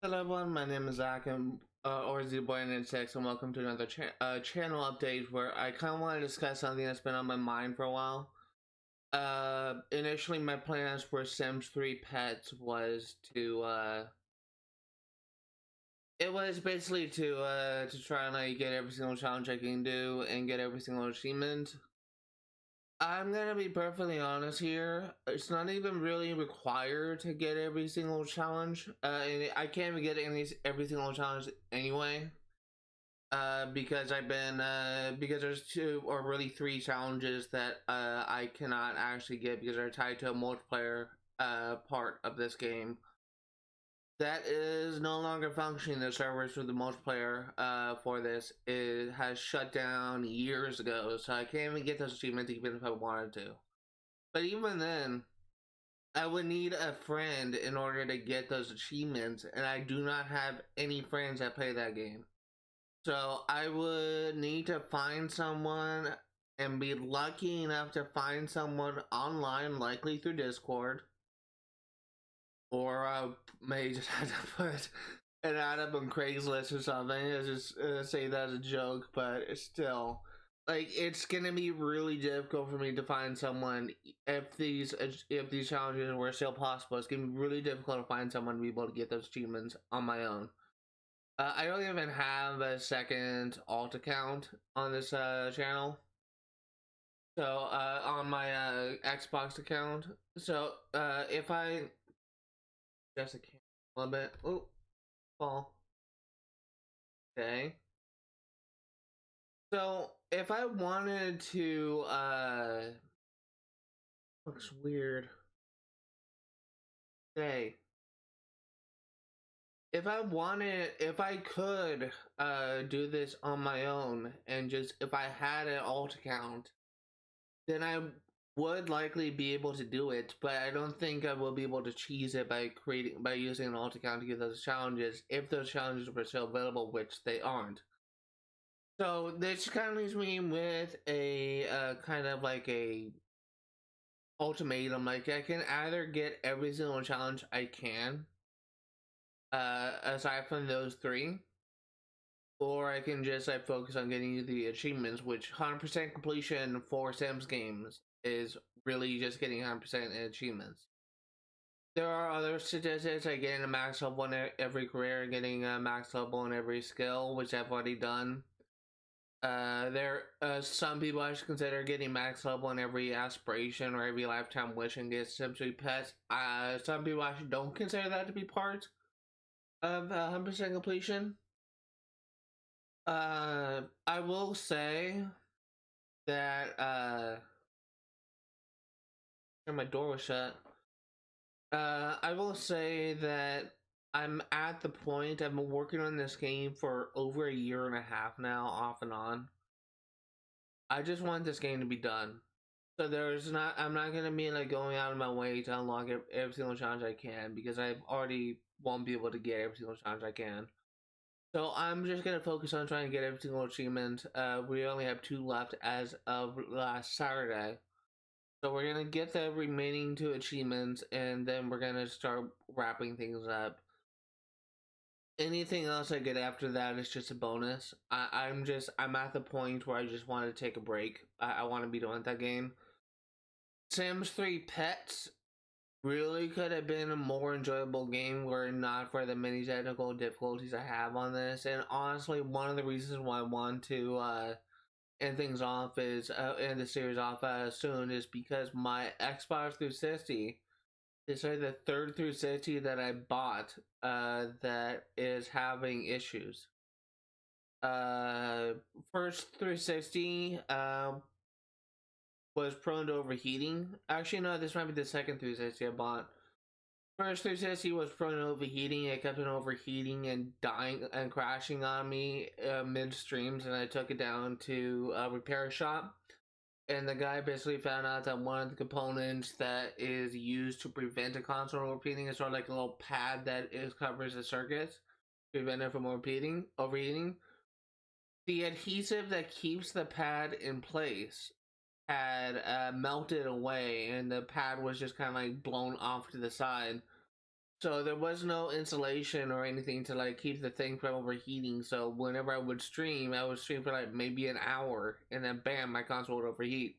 Hello everyone, my name is Zach or ZBoy96 and welcome to another channel update where I kind of want to discuss something that's been on my mind for a while. Initially my plans for Sims 3 Pets was it was basically to try and like get every single challenge I can do and get every single achievement. I'm gonna be perfectly honest here. It's not even really required to get every single challenge. And I can't even get every single challenge anyway. Because because there's two or really three challenges that I cannot actually get because they're tied to a multiplayer part of this game. That is no longer functioning. The servers for the multiplayer for this has shut down years ago, so I can't even get those achievements even if I wanted to. But even then, I would need a friend in order to get those achievements, and I do not have any friends that play that game. So I would need to find someone and be lucky enough to find someone online, likely through Discord, or I may just have to put an ad up on Craigslist or something. I just say that as a joke, but it's still like it's gonna be really difficult for me to find someone if these challenges were still possible. It's gonna be really difficult to find someone to be able to get those achievements on my own. I don't even have a second alt account on this channel. So on my Xbox account. So if I just a little bit, oh, fall. Okay. So if I wanted to, looks weird. Okay. If I could do this on my own and just if I had an alt account, then I would likely be able to do it, but I don't think I will be able to cheese it by using an alt account to get those challenges if those challenges were still available, which they aren't. So this kind of leaves me with a kind of like a ultimatum. Like I can either get every single challenge I can, aside from those three, or I can just like focus on getting the achievements, which 100% completion for Sims games is really just getting 100% achievements. There are other statistics like getting a max level in every career, getting a max level in every skill, which I've already done. Some people I should consider getting max level in every aspiration or every lifetime wish and get Sims 3 pets. Some people actually don't consider that to be part of 100% completion. I will say that my door was shut. I will say that I'm at the point I've been working on this game for over a year and a half now, off and on. I just want this game to be done. So I'm not gonna be like going out of my way to unlock every single challenge I can because I already won't be able to get every single challenge I can. So I'm just gonna focus on trying to get every single achievement. We only have 2 left as of last Saturday. So we're gonna get the remaining 2 achievements and then we're gonna start wrapping things up. Anything else I get after that is just a bonus. I'm at the point where I just want to take a break. I want to be done with that game. Sims 3 Pets really could have been a more enjoyable game were it not for the many technical difficulties I have on this. And honestly, one of the reasons why I want to end things off is end the series off soon is because my Xbox 360 is like the third 360 that I bought that is having issues. First 360 was prone to overheating. Actually, no, this might be the second 360 I bought. First 360 was prone to overheating. It kept on overheating and dying and crashing on me mid streams, and I took it down to a repair shop. And the guy basically found out that one of the components that is used to prevent a console overheating is sort of like a little pad that covers the circuits, prevent it from overheating. The adhesive that keeps the pad in place had melted away, and the pad was just kind of like blown off to the side. So there was no insulation or anything to like keep the thing from overheating. So whenever I would stream for like maybe an hour, and then bam, my console would overheat.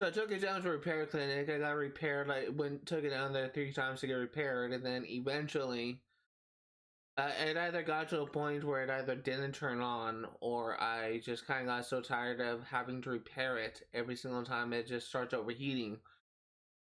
So I took it down to a repair clinic. I got repaired. Like took it down there 3 times to get repaired, and then eventually, it either got to a point where it either didn't turn on, or I just kind of got so tired of having to repair it every single time it just starts overheating,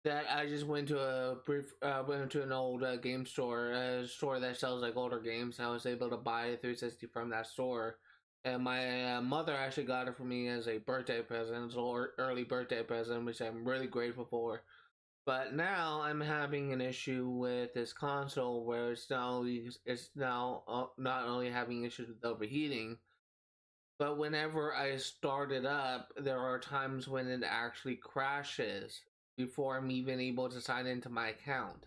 that I just went to an old game store, a store that sells like older games, and I was able to buy a 360 from that store. And my mother actually got it for me as a birthday present, it's an early birthday present, which I'm really grateful for. But now I'm having an issue with this console where it's now not only having issues with overheating, but whenever I start it up, there are times when it actually crashes before I'm even able to sign into my account.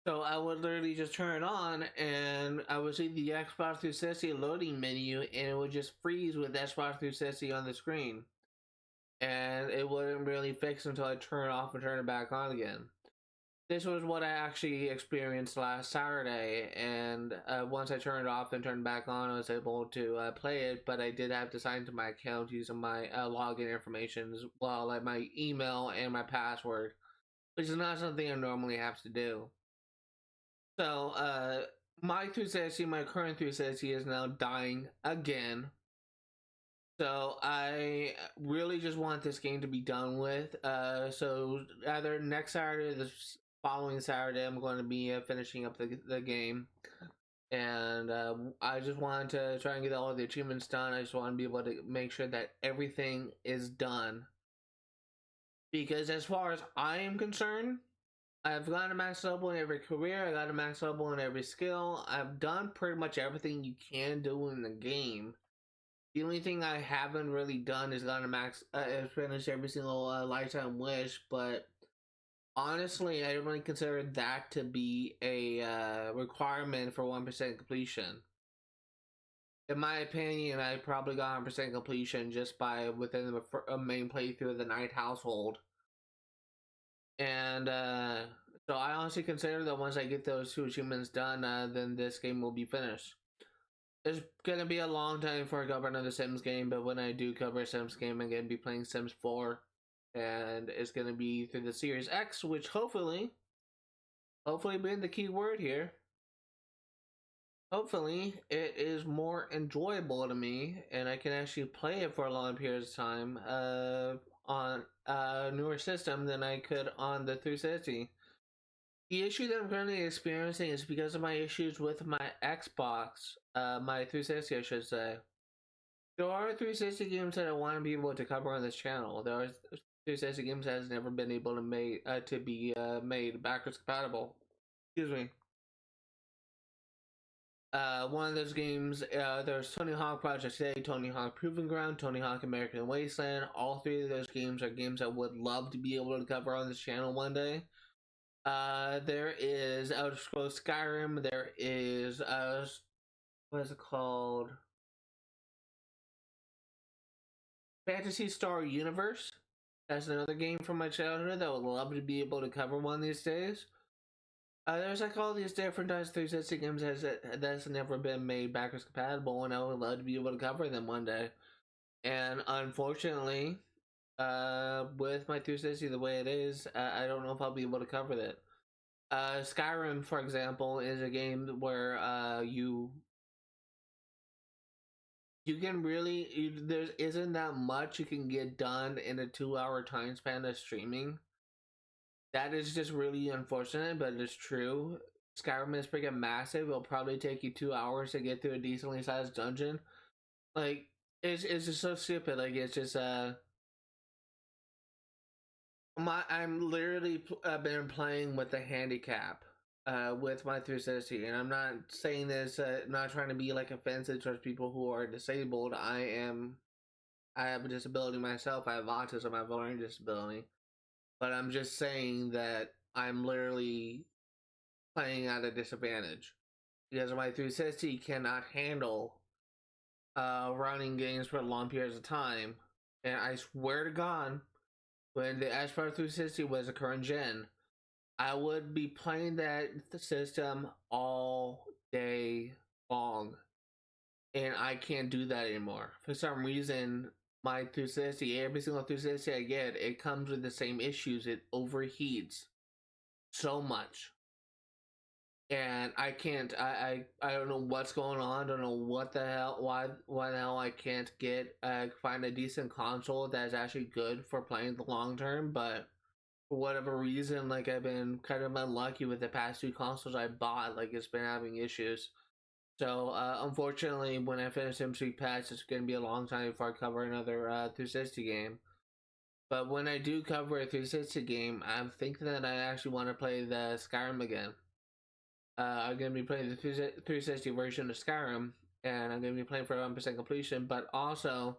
So I would literally just turn it on, and I would see the Xbox 360 loading menu, and it would just freeze with Xbox 360 on the screen. And it wouldn't really fix until I turn it off and turn it back on again. This was what I actually experienced last Saturday, and once I turned it off and turned it back on, I was able to play it, but I did have to sign into my account using my login information as well, like my email and my password, which is not something I normally have to do. So, my 360, my current 360 is now dying again. So I really just want this game to be done with. So either next Saturday or the following Saturday, I'm going to be finishing up the game, and I just wanted to try and get all of the achievements done. I just want to be able to make sure that everything is done, because as far as I am concerned, I've got a max level in every career. I got a max level in every skill. I've done pretty much everything you can do in the game. The only thing I haven't really done is gone to finish every single lifetime wish, but honestly, I don't really consider that to be a requirement for 1% completion. In my opinion, I probably got 100% completion just by within the main playthrough of the Night Household, and so I honestly consider that once I get those 2 achievements done, then this game will be finished. It's gonna be a long time before I cover another Sims game, but when I do cover a Sims game, I'm gonna be playing Sims 4, and it's gonna be through the Series X, which hopefully being the key word here, hopefully it is more enjoyable to me, and I can actually play it for a long period of time on a newer system than I could on the 360. The issue that I'm currently experiencing is because of my issues with my Xbox, my 360, I should say. There are 360 games that I want to be able to cover on this channel. There are 360 games that has never been able to be made backwards compatible. Excuse me. One of those games, there's Tony Hawk Project A, Tony Hawk Proving Ground, Tony Hawk American Wasteland. All 3 of those games are games I would love to be able to cover on this channel one day. There is Elder Scrolls Skyrim. There is what is it called? Phantasy Star Universe. That's another game from my childhood that I would love to be able to cover one of these days. There's like all these different types of 360 games that's never been made backwards compatible, and I would love to be able to cover them one day. And unfortunately, with my 360 the way it is, I don't know if I'll be able to cover that. Skyrim, for example, is a game where you can really there isn't that much you can get done in a 2-hour time span of streaming. That is just really unfortunate, but it's true. Skyrim is freaking massive. It'll probably take you 2 hours to get through a decently sized dungeon. Like it's just so stupid. Like it's just I'm literally been playing with the handicap with my 360, and I'm not saying this not trying to be like offensive towards people who are disabled. I have a disability myself. I have autism. I have a learning disability. But I'm just saying that I'm literally playing at a disadvantage because my 360 cannot handle running games for long periods of time. And I swear to God, when the Xbox 360 was a current gen, I would be playing the system all day long, and I can't do that anymore. For some reason, my 360, every single 360 I get, it comes with the same issues. It overheats so much, and I can't. I don't know what's going on. I don't know what the hell. Why the hell I can't get find a decent console that's actually good for playing the long term, but for whatever reason, like I've been kind of unlucky with the past two consoles I bought. Like it's been having issues. So unfortunately, when I finish M3 Patch, it's going to be a long time before I cover another 360 game. But when I do cover a 360 game, I'm thinking that I actually want to play the Skyrim again. I'm going to be playing the 360 version of Skyrim, and I'm going to be playing for 100% completion. But also,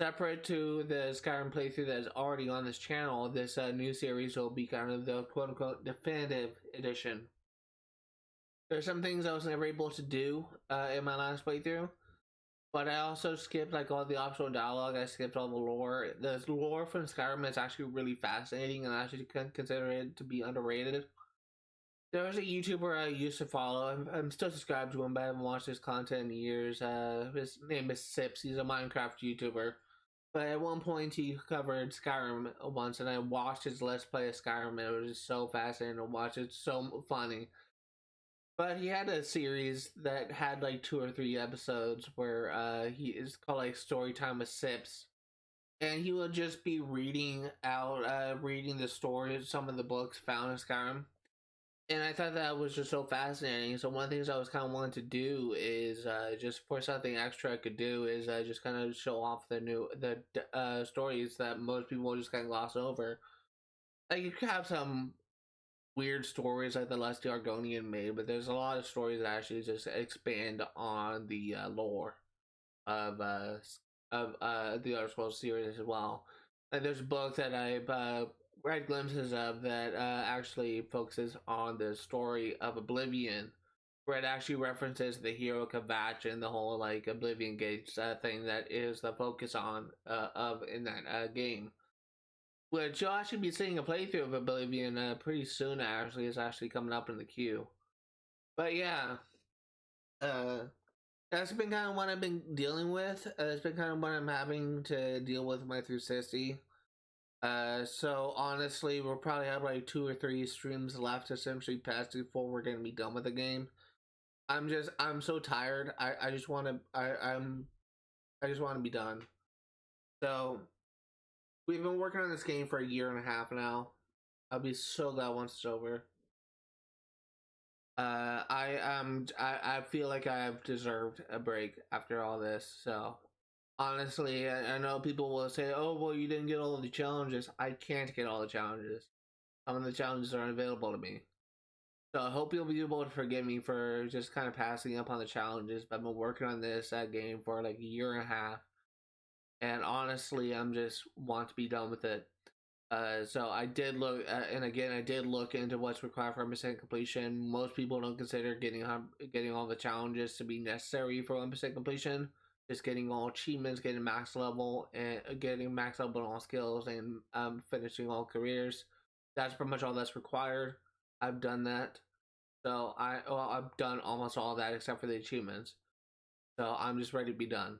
separate to the Skyrim playthrough that is already on this channel, this new series will be kind of the quote unquote definitive edition. There's some things I was never able to do in my last playthrough, but I also skipped like all the optional dialogue. I skipped all the lore. The lore from Skyrim is actually really fascinating, and I actually consider it to be underrated. There was a YouTuber I used to follow. I'm still subscribed to him, but I haven't watched his content in years. His name is Sips. He's a Minecraft YouTuber. But at one point, he covered Skyrim once, and I watched his Let's Play of Skyrim, and it was just so fascinating to watch. It's so funny. But he had a series that had like 2 or 3 episodes where he is called like Story Time with Sips, and he would just be reading out, reading the stories, some of the books found in Skyrim, and I thought that was just so fascinating. So one of the things I was kind of wanting to do is just for something extra I could do is just kind of show off the stories that most people just kind of gloss over. Like you could have some weird stories like the Last Argonian made, but there's a lot of stories that actually just expand on the lore of uh, the Elder Scrolls series as well. Like there's a book that I've read glimpses of that actually focuses on the story of Oblivion, where it actually references the hero Kvatch and the whole like Oblivion Gates thing that is the focus on of in that game. Which you'll actually be seeing a playthrough of Oblivion pretty soon. Actually, it's actually coming up in the queue. But yeah, uh, that's been kind of what I've been dealing with. It's been kind of what I'm having to deal with my 360. So honestly, we'll probably have like 2 or 3 streams left essentially past before we're gonna be done with the game. I'm so tired. I just want to I just want to be done. So we've been working on this game for a year and a half now. I'll be so glad once it's over. I feel like I've deserved a break after all this. So honestly, I know people will say, "Oh, well, you didn't get all of the challenges." I can't get all the challenges. Some of the challenges are unavailable to me. So I hope you'll be able to forgive me for just kind of passing up on the challenges. But I've been working on this game for like a year and a half, and honestly, I'm just want to be done with it. So I did look, and again, I did look into what's required for 100% completion. Most people don't consider getting all the challenges to be necessary for 100% completion. Just getting all achievements, getting max level, and getting max level on all skills, and finishing all careers. That's pretty much all that's required. I've done that. So I've done almost all of that except for the achievements. So I'm just ready to be done.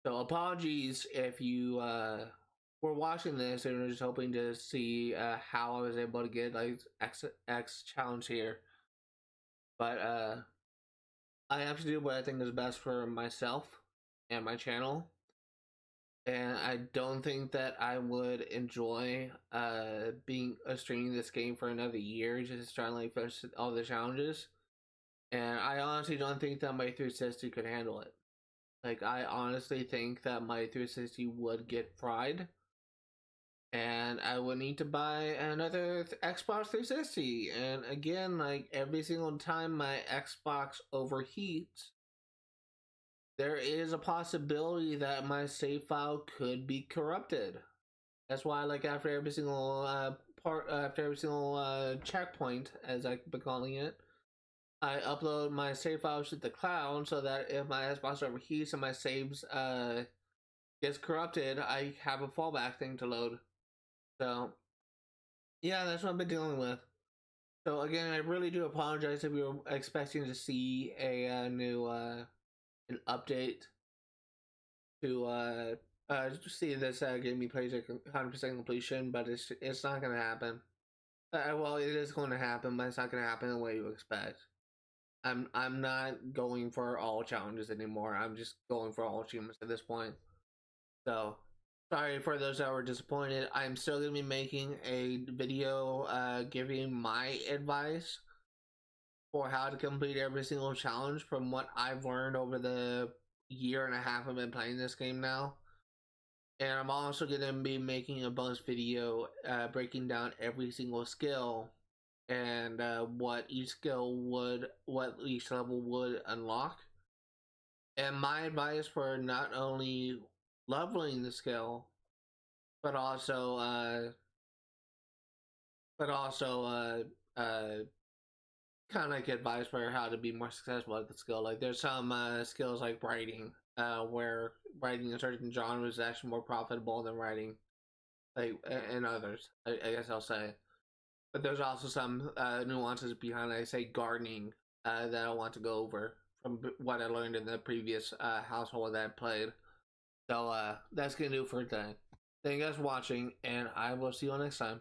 So apologies if you were watching this and were just hoping to see how I was able to get like X challenge here. But I have to do what I think is best for myself and my channel. And I don't think that I would enjoy being streaming this game for another year, just trying to like finish all the challenges. And I honestly don't think that my 360 could handle it. Like I honestly think that my 360 would get fried, and I would need to buy another Xbox 360. And again, like every single time my Xbox overheats, there is a possibility that my save file could be corrupted. That's why, like after every single after every single checkpoint, as I've been calling it, I upload my save files to the cloud so that if my Xbox overheats and my saves gets corrupted, I have a fallback thing to load. So, yeah, that's what I've been dealing with. So again, I really do apologize if you're expecting to see a new an update to see this game plays at 100% completion, but it's not gonna happen. Well, it is going to happen, but it's not gonna happen the way you expect. I'm not going for all challenges anymore. I'm just going for all achievements at this point. So sorry for those that were disappointed. I'm still gonna be making a video giving my advice for how to complete every single challenge from what I've learned over the year and a half I've been playing this game now. And I'm also gonna be making a bonus video breaking down every single skill and what each level would unlock. And my advice for not only leveling the skill, but also kind of like advice for how to be more successful at the skill. Like there's some skills like writing, where writing in certain genres is actually more profitable than writing like in others. I guess I'll say. But there's also some nuances behind, I say, gardening that I want to go over from what I learned in the previous household that I played. So that's gonna do it for today. Thank you guys for watching, and I will see you all next time.